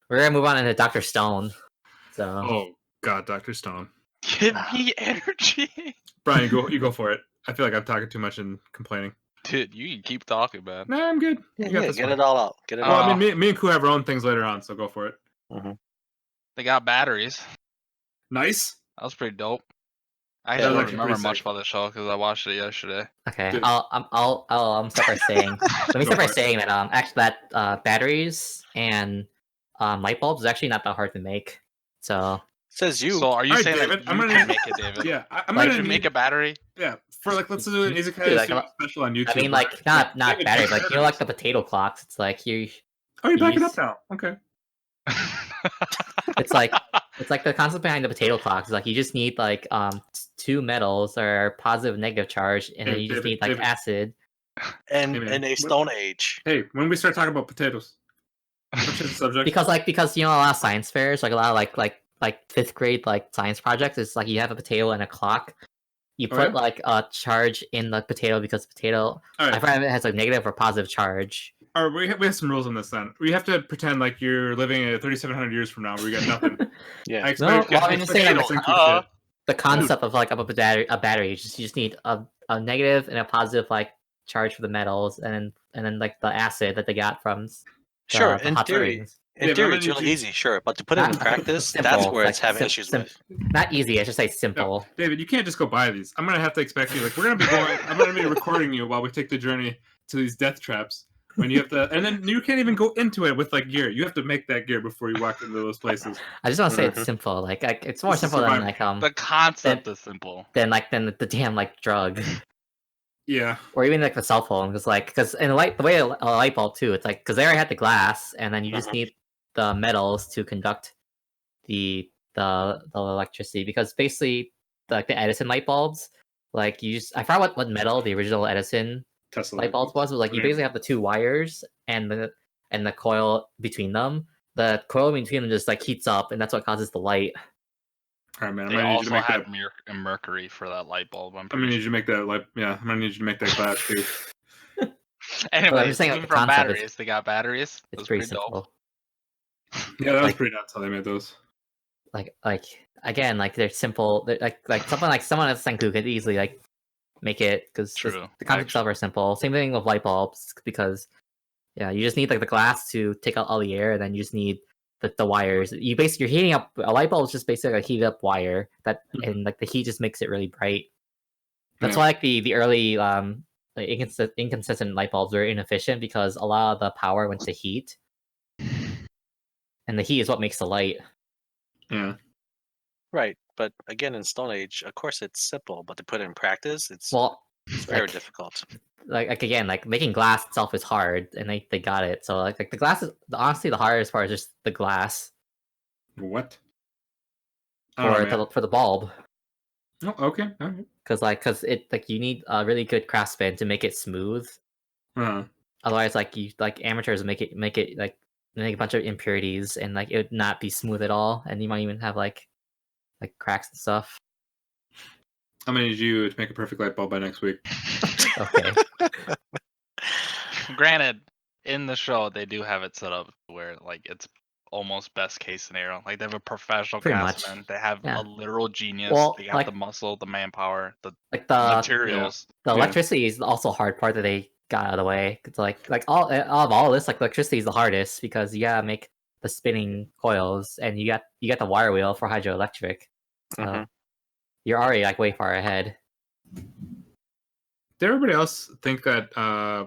We're gonna move on into Dr. Stone. So. Oh God, Dr. Stone. Give me energy. Brian, you go for it. I feel like I'm talking too much and complaining. Dude, you can keep talking, man. No, I'm good. Yeah, get it all out. Get it all Well, out. I mean, me and Ku have our own things later on, so go for it. Mm-hmm. They got batteries. Nice. That was pretty dope. I That was don't actually remember pretty much sick. about the show because I watched it yesterday. Okay, Dude. I'll start by saying. Let me Go start by for it. saying that actually that batteries and light bulbs is actually not that hard to make. So Says you. So are you Alright, saying David, that I'm you gonna can need- make it, David? Yeah, I'm Like, gonna You make a battery? Yeah, for like let's do an Izakaya Dude, like, series special on YouTube. I mean, where- like not David, batteries, like batteries. like the potato clocks. It's like you. Oh, you're backing you up now. Okay. It's like the concept behind the potato clocks is like you just need like two metals or positive and negative charge, and then Hey, you just David, need like David. acid. And Hey, man. in a Stone Age. Hey, when we start talking about potatoes, let's change the subject. Because you know a lot of science fairs, like a lot of like fifth grade like science projects, it's like you have a potato and a clock. You Oh, put yeah? like a charge in the potato because potato All I right, find it has a negative or positive charge. all right, we have some rules on this then. We have to pretend like you're living at 3,700 years from now where we got nothing. Yeah. I expect. No, well, I mean, just saying, expect like, you to shit. The concept of like a battery, you just need a negative and a positive like charge for the metals, and then like the acid that they got from Sure, the in hot theory. springs. In Yeah, but theory, I'm it's gonna really need easy, sure. But to put it in Not- practice, simple, that's where like, it's having issues with. Not easy. I should say simple. David, you can't just go buy these. I'm gonna have to expect you. Like, we're gonna be going. I'm gonna be recording you while we take the journey to these death traps. When you have to, and then you can't even go into it with like gear. You have to make that gear before you walk into those places. I just want to say it's Mhm. simple. Like it's more This is simple than survival. like The concept is simple. than the damn like drug Yeah. or even like the cell phone. Because in the way a light bulb too, it's like because they already had the glass, and then you just Mhm. need the metals to conduct the electricity. Because basically, like the Edison light bulbs, like I forgot what metal the original Edison Tesla light bulbs was like you Yeah. basically have the two wires and the coil between them. The coil between them just like heats up, and that's what causes the light. All right, man. I'm They gonna need you to also make had that. mercury for that light bulb. I'm I'm pretty gonna need sure. you to make that. Like, yeah. I'm gonna need you to make that glass too. Anyway, just saying, like, moving the from concept is- batteries, they got batteries. It's That's pretty dope. simple. Yeah, that was Like- pretty nuts how they made those. Like again, like they're simple. They're like someone at Senku could easily like make it because True, the concept itself are simple. Same thing with light bulbs because you just need like the glass to take out all the air, and then you just need the wires. You're heating up a light bulb is just basically a heated up wire that and like the heat just makes it really bright. That's Yeah. why like the early like, inconsistent light bulbs were inefficient because a lot of the power went to heat, and the heat is what makes the light. Yeah. Right. But again, in Stone Age, of course, it's simple. But to put it in practice, it's Well, very like, difficult. like again, like making glass itself is hard, and they got it. So like the glass is honestly the hardest part is just the glass What? I don't know, man. for the bulb, Oh, okay. All right. because it like you need a really good craftsman to make it smooth. Uh-huh. Otherwise, like amateurs make it like make a bunch of impurities, and like it would not be smooth at all, and you might even have like cracks and stuff. I'm gonna need you to make a perfect light bulb by next week. Okay. Granted, in the show they do have it set up where like it's almost best case scenario. Like they have a professional Pretty much, craftsman. They have yeah. a literal genius. Well, they got like- the muscle, the manpower, the Like the materials. the Yeah. electricity is also a hard part that they got out of the way. It's like all of all this, like electricity is the hardest because you gotta make the spinning coils, and you got the wire wheel for hydroelectric. So Mhm. you're already like way far ahead. Did everybody else think that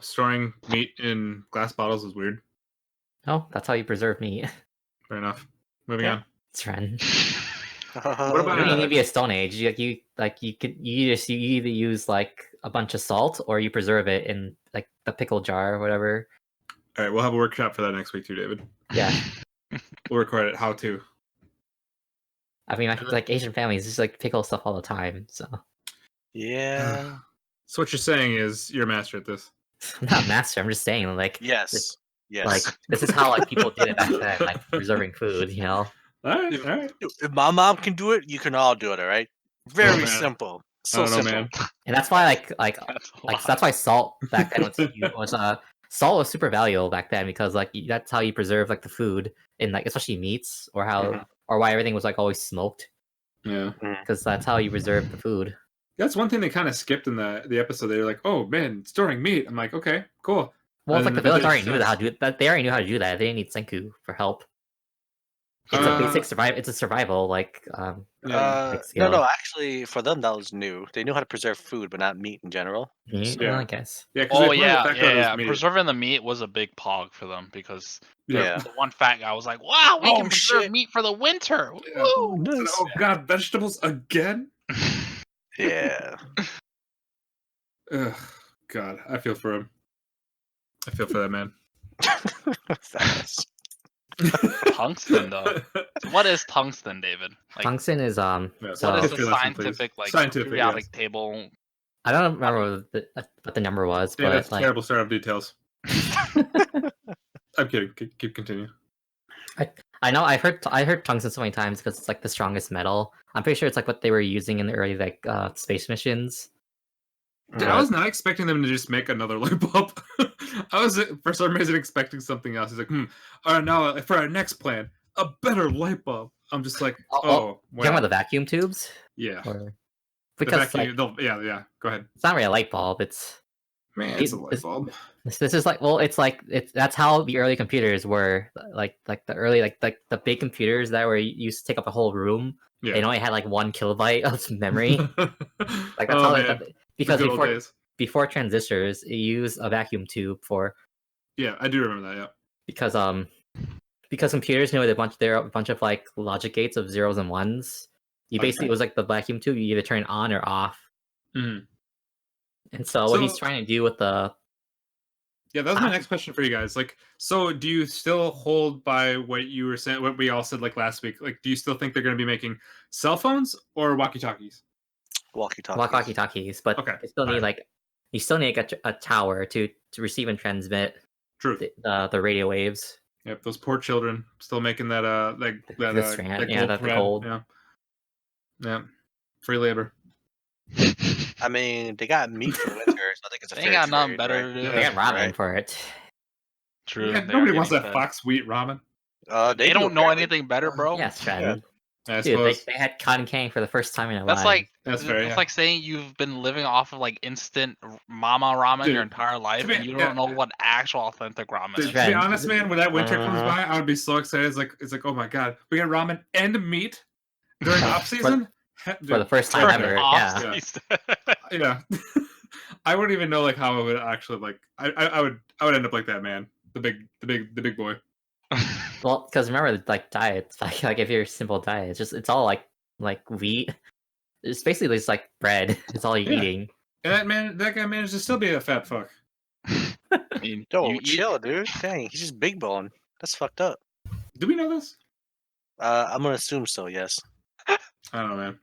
storing meat in glass bottles is weird? Oh, that's how you preserve meat. Fair enough. Moving Yeah. on. It's friend. What about- You need to be a Stone Age. You either use like a bunch of salt or you preserve it in like the pickle jar or whatever. All right, we'll have a workshop for that next week too, David. Yeah, We'll record it. How to. I mean, like Asian families just like pickle stuff all the time. So Yeah. So what you're saying is you're a master at this. I'm not a master. I'm just saying like Yes. Yes. like this is how like people did it back then, like preserving food. You know. All right, all right. if my mom can do it, you can all do it. All right. Very man. simple. I So don't know, simple. man. And that's why That's a lot. that's why salt back then was salt was super valuable back then because like that's how you preserve like the food in like especially meats or how or why everything was like always smoked Yeah. because that's how you preserve the food. That's one thing they kind of skipped in the episode. They were like, "Oh man, storing meat." I'm like, "Okay, cool." Well, it's And like the then village it already knew says- how to do that. They already knew how to do that. They didn't need Senku for help. It's a basic survival. It's a survival like like skill. No, actually, for them that was new. They knew how to preserve food, but not meat in general. Yeah. I guess. Yeah, because Oh they pointed yeah, the fact out it was yeah. meat. Preserving the meat was a big pog for them because Yeah. the one fat guy was like, "Wow, we Oh, can preserve shit. meat for the winter." Yeah. Woo! Nice. Oh god, vegetables again? Yeah. Ugh, God, I feel for him. I feel for that man. Facts. Tungsten though. So what is tungsten, David? Like, Tungsten is Yeah, so what is History the lesson, please. scientific like Scientific, periodic yes. table? I don't remember what the number was, Yeah, but that's like terrible startup details. I'm kidding. Keep continuing. I know I heard tungsten so many times because it's like the strongest metal. I'm pretty sure it's like what they were using in the early like space missions. Dude, I was not expecting them to just make another light bulb. I was for some reason expecting something else. He's like, all right, now for our next plan, a better light bulb. I'm just like, You talking about the vacuum tubes? yeah. Or The because like, vacuum, yeah. Go ahead. it's not really a light bulb. It's Man, it's a light bulb. this is like that's how the early computers were like the early like the big computers that were used to take up a whole room. Yeah. They only had like 1 kilobyte of memory. Like that's Oh, how man. because The good old days. before transistors, you use a vacuum tube for Yeah, I do remember that. Yeah. because computers knew there are a bunch of like logic gates of zeros and ones. You basically it was like the vacuum tube. You either turn it on or off. Mhm. And so what he's trying to do with the Yeah, that was my next question for you guys. Like, so do you still hold by what you were saying, what we all said like last week? Like, do you still think they're going to be making cell phones or walkie-talkies? walkie-talkies, but Okay, you still need alright. you still need a tower to receive and transmit True. the radio waves. Yep, those poor children still making that The strand, yeah, the thread. gold. Yeah, free labor. I mean, they got meat for winter, so I think it's a They fair got nothing trade, better right? to do. They got ramen Right. for it. True. Yeah, they are nobody wants getting that fed. fox wheat ramen. They do, don't know apparently. anything better, bro. Yes, Trend. I Dude, suppose. they had cotton candy for the first time in their That's lives. like That's fair, yeah. like saying you've been living off of like instant mama ramen Dude, your entire life, be- and you yeah. don't know what actual authentic ramen Dude, is. to be Trend. honest, man, when that winter comes Uh-huh. by, I would be so excited. It's like, oh my god, we got ramen and meat during off season For the first time During ever, off yeah. season. Yeah, I wouldn't even know like how I would actually like. I would end up like that man, the big boy. Well, because remember, like diets, like if you're simple diet, it's all like wheat. It's basically just like bread. It's all you're Yeah. eating. And that guy managed to still be a fat fuck. I mean, Yo, you eat- chill, dude. Dang, he's just big bone. That's fucked up. Do we know this? I'm gonna assume so. Yes. I don't know, man.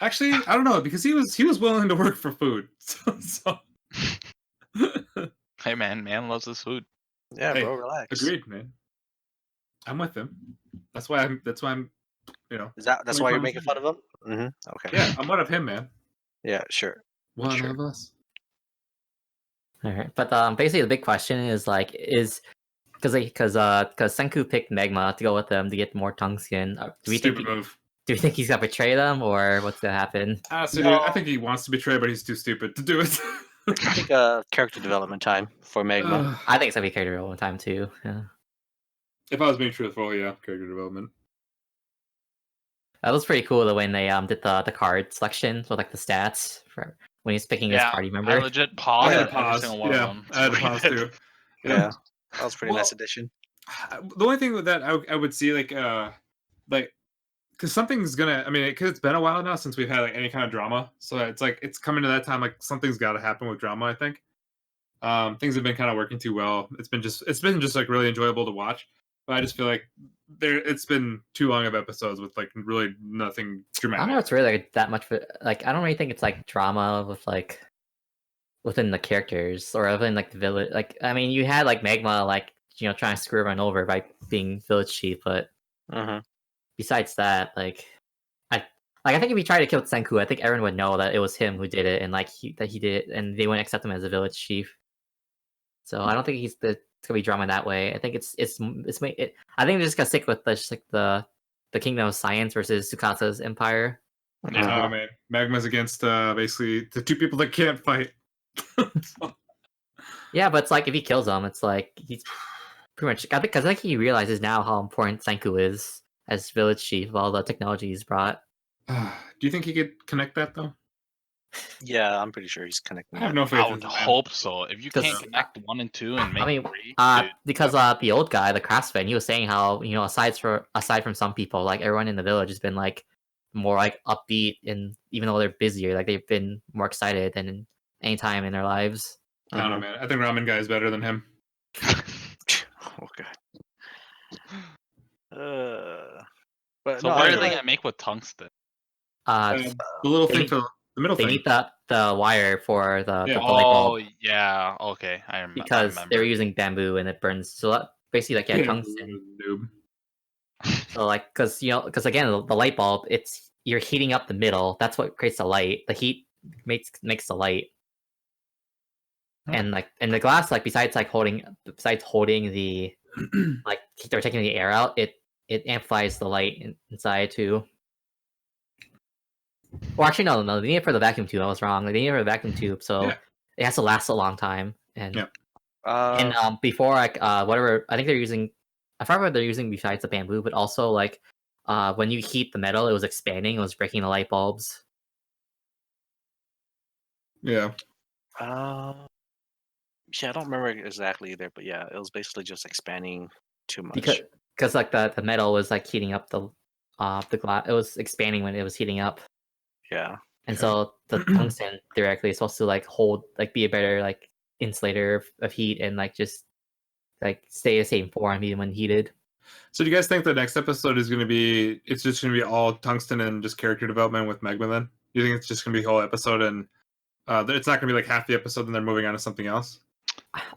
Actually, I don't know because he was willing to work for food. So Hey man loves his food. Yeah, Hey, bro. Relax. agreed, man. I'm with him. That's why I'm. You know. That's why you're making fun of him? Okay. Yeah, I'm one of him, man. Yeah. Sure. One Sure. of us. All right, but basically the big question is like because Senku picked Magma to go with them to get more tungsten. Do we Stupid think move. do we think he's gonna betray them or what's gonna happen? Honestly, No. dude, I think he wants to betray, but he's too stupid to do it. I think character development time for Magma. Ugh. I think it's gonna be character development time too. Yeah. If I was being truthful, yeah, character development. That was pretty cool though when they did the card selection with like the stats for when he's picking his party I member. legit paused I had at to every pause. single one Yeah, of them. I had to to read pause it. too. Yeah. That was a pretty nice Well, addition. The only thing with that I would see like because something's gonna. I mean, because it's been a while now since we've had like any kind of drama, so it's like it's coming to that time. Like something's got to happen with drama. I think things have been kind of working too well. It's been just like really enjoyable to watch. But I just feel like it's been too long of episodes with like really nothing I dramatic. don't know if it's really like, that much for like I don't really think it's like drama with like within the characters or within like the village. Like I mean, you had like Magma like trying to screw everyone over by being village chief, but besides that, like I think if he tried to kill Senku, I think everyone would know that it was him who did it and like he did it, and they wouldn't accept him as a village chief. So I don't think it's gonna be drama that way. I think I think they're just gonna stick with the Kingdom of Science versus Tsukasa's Empire. Yeah. Oh man, Magma's against basically the two people that can't fight. Yeah, but it's like if he kills them, it's like he's pretty much because I think he realizes now how important Senku is as village chief of all the technology he's brought. Do you think he could connect that though? Yeah, I'm pretty sure he's I connecting. have That. no faith I in would him. hope so. If you 'Cause, can't connect 1 and 2 and make I mean, 3, dude, because the old guy, the craftsman, he was saying how aside from some people, like everyone in the village has been like more like upbeat, and even though they're busier, like they've been more excited than any time in their lives. I don't know, man. I think Ramen Guy is better than him. Oh god. But so no, what I are feel they like- gonna make with tungsten? The little they thing need- for the middle They thing. need the wire for the Yeah. light Oh bulb yeah, okay, I because remember. they're using bamboo and it burns. So that, basically, like Yeah, tungsten. noob. So like, because again, the light bulb, you're heating up the middle. That's what creates the light. The heat makes the light. And like, and the glass, like besides holding the like they're taking the air out, it amplifies the light inside too. Well, actually, no, they need it for the vacuum tube. I was wrong. They need it for the vacuum tube, so Yeah. it has to last a long time. And Yeah. and before like whatever, I think they're using. I forgot what they're using besides the bamboo, but also like when you heat the metal, it was expanding. It was breaking the light bulbs. Yeah. Yeah, I don't remember exactly either, but yeah, it was basically just expanding too much. Because like the metal was like heating up the glass. It was expanding when it was heating up. Yeah. And Okay. so the tungsten theoretically is supposed to like be a better like insulator of heat and like just like stay the same form even when heated. So do you guys think the next episode is going to be? It's just going to be all tungsten and just character development with Magma? Then you think it's just going to be a whole episode and it's not going to be like half the episode and they're moving on to something else?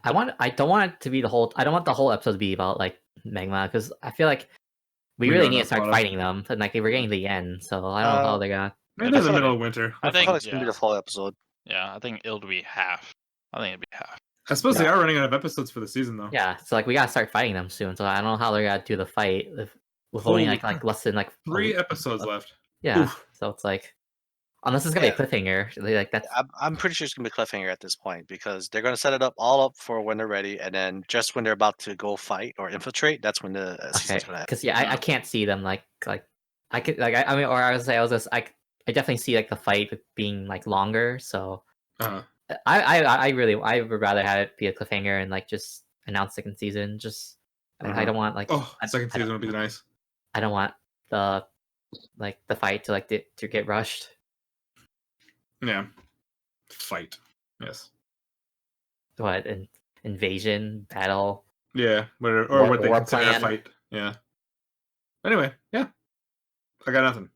I don't want it to be the whole. I don't want the whole episode to be about like Magma because I feel like we We really don't need know to start about it. fighting them and like we're getting to the end. So I don't know how they're gonna. Maybe in the feel middle of winter. I I think thought it's gonna be yeah. the full episode. Yeah, I think it'll be half. I think it'd be half. I suppose they Yeah. are running out of episodes for the season though. Yeah, so like we gotta start fighting them soon. So I don't know how they're gonna do the fight with only Holy like less than like 3 episodes left. Yeah, Oof. so it's like unless it's gonna Yeah. be a cliffhanger, like that's I'm pretty sure it's gonna be cliffhanger at this point because they're gonna set it up all up for when they're ready, and then just when they're about to go fight or infiltrate, that's when the okay. season's gonna end. Because yeah, I can't see them like I could like I mean, or I was just I definitely see like the fight being like longer. So Uh-huh. I would rather have it be a cliffhanger and like just announce second season. Just I don't want like Oh, I- second I don't- season would be nice. I don't want the fight to to get rushed. Yeah. Fight. Yes. What invasion battle? Yeah. Or what they War consider a plan. fight. Yeah. Anyway, yeah. I got nothing.